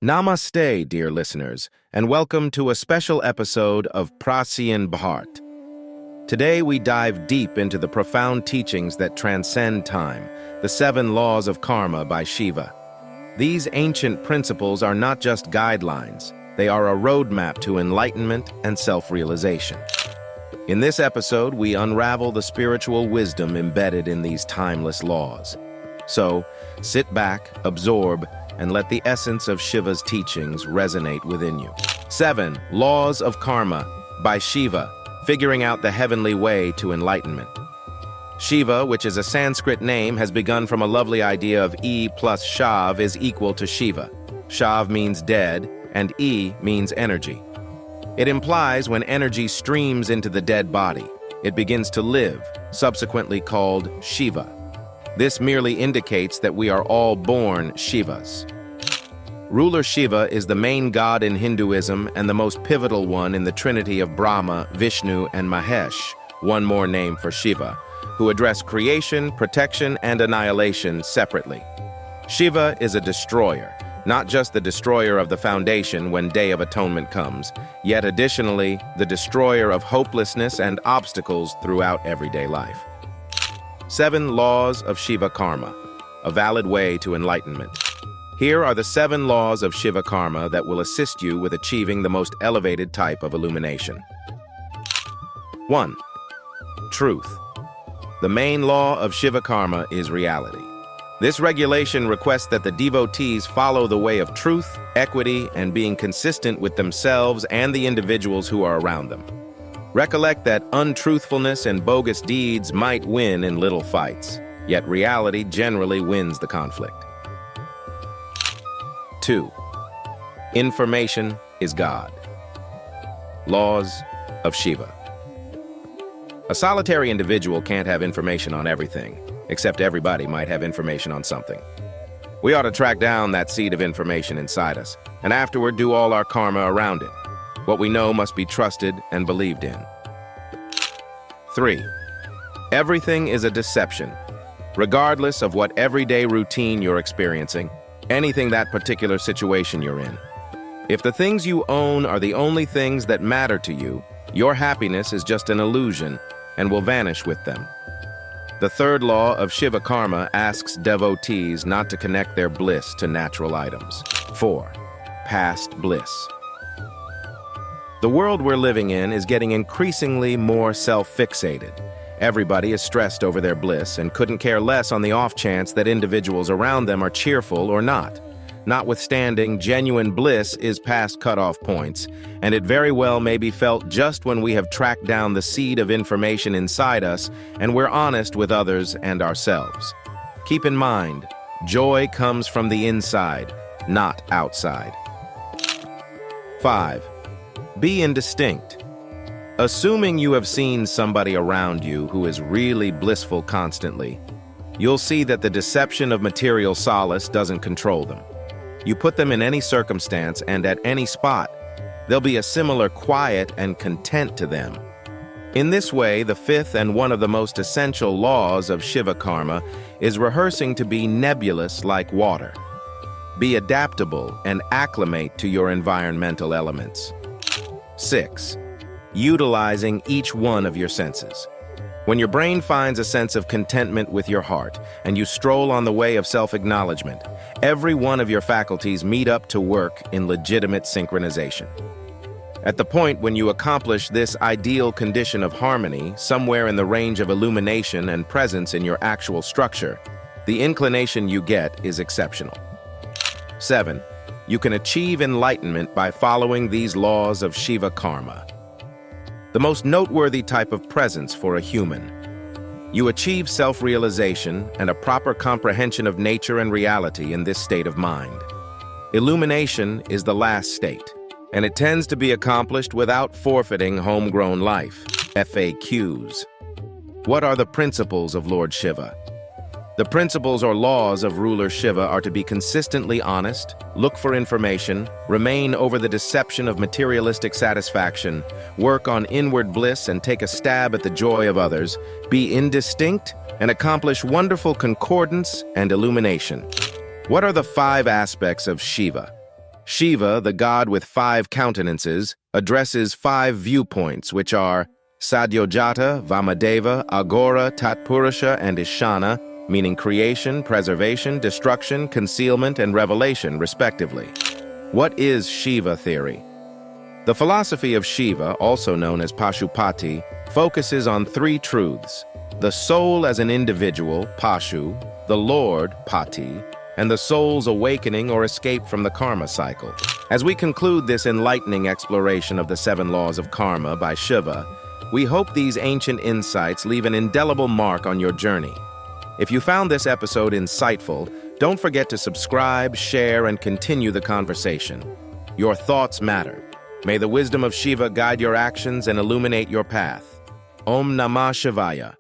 Namaste, dear listeners, and welcome to a special episode of Prachin Bharath. Today we dive deep into the profound teachings that transcend time, the 7 laws of karma by Shiva. These ancient principles are not just guidelines, they are a roadmap to enlightenment and self-realization. In this episode, we unravel the spiritual wisdom embedded in these timeless laws. So, sit back, absorb, and let the essence of Shiva's teachings resonate within you. 7 Laws of Karma by Shiva, figuring out the heavenly way to enlightenment. Shiva, which is a Sanskrit name, has begun from a lovely idea of E plus Shav is equal to Shiva. Shav means dead, and E means energy. It implies when energy streams into the dead body, it begins to live, subsequently called Shiva. This merely indicates that we are all born Shivas. Ruler Shiva is the main god in Hinduism and the most pivotal one in the trinity of Brahma, Vishnu, and Mahesh, one more name for Shiva, who address creation, protection, and annihilation separately. Shiva is a destroyer, not just the destroyer of the foundation when Day of Atonement comes, yet additionally the destroyer of hopelessness and obstacles throughout everyday life. 7 Laws of Shiva Karma, a valid way to enlightenment. Here are the 7 laws of Shiva Karma that will assist you with achieving the most elevated type of illumination. 1. Truth. The main law of Shiva Karma is reality. This regulation requests that the devotees follow the way of truth, equity, and being consistent with themselves and the individuals who are around them. Recollect that untruthfulness and bogus deeds might win in little fights, yet reality generally wins the conflict. 2. Information is God. Laws of Shiva. A solitary individual can't have information on everything, except everybody might have information on something. We ought to track down that seed of information inside us, and afterward do all our karma around it. What we know must be trusted and believed in. 3. Everything is a deception. Regardless of what everyday routine you're experiencing, anything that particular situation you're in. If the things you own are the only things that matter to you, your happiness is just an illusion and will vanish with them. The 3rd law of Shiva Karma asks devotees not to connect their bliss to natural items. 4. Past bliss. The world we're living in is getting increasingly more self-fixated. Everybody is stressed over their bliss and couldn't care less on the off chance that individuals around them are cheerful or not. Notwithstanding, genuine bliss is past cutoff points, and it very well may be felt just when we have tracked down the seed of information inside us and we're honest with others and ourselves. Keep in mind, joy comes from the inside, not outside. 5. Be indistinct. Assuming you have seen somebody around you who is really blissful constantly, you'll see that the deception of material solace doesn't control them. You put them in any circumstance and at any spot, there'll be a similar quiet and content to them. In this way, the 5th and one of the most essential laws of Shiva Karma is rehearsing to be nebulous like water. Be adaptable and acclimate to your environmental elements. 6. Utilizing each one of your senses. When your brain finds a sense of contentment with your heart and you stroll on the way of self-acknowledgement, every one of your faculties meet up to work in legitimate synchronization. At the point when you accomplish this ideal condition of harmony, somewhere in the range of illumination and presence in your actual structure, the inclination you get is exceptional. 7. You can achieve enlightenment by following these laws of Shiva Karma. The most noteworthy type of presence for a human. You achieve self-realization and a proper comprehension of nature and reality in this state of mind. Illumination is the last state, and it tends to be accomplished without forfeiting homegrown life. FAQs. What are the principles of Lord Shiva? The principles or laws of ruler Shiva are to be consistently honest, look for information, remain over the deception of materialistic satisfaction, work on inward bliss and take a stab at the joy of others, be indistinct, and accomplish wonderful concordance and illumination. What are the 5 aspects of Shiva? Shiva, the god with 5 countenances, addresses 5 viewpoints, which are Sadyojata, Vamadeva, Agora, Tatpurusha, and Ishana, meaning creation, preservation, destruction, concealment, and revelation, respectively. What is Shiva theory? The philosophy of Shiva, also known as Pashupati, focuses on 3 truths: the soul as an individual, Pashu, the Lord, Pati, and the soul's awakening or escape from the karma cycle. As we conclude this enlightening exploration of the 7 laws of karma by Shiva, we hope these ancient insights leave an indelible mark on your journey. If you found this episode insightful, don't forget to subscribe, share, and continue the conversation. Your thoughts matter. May the wisdom of Shiva guide your actions and illuminate your path. Om Namah Shivaya.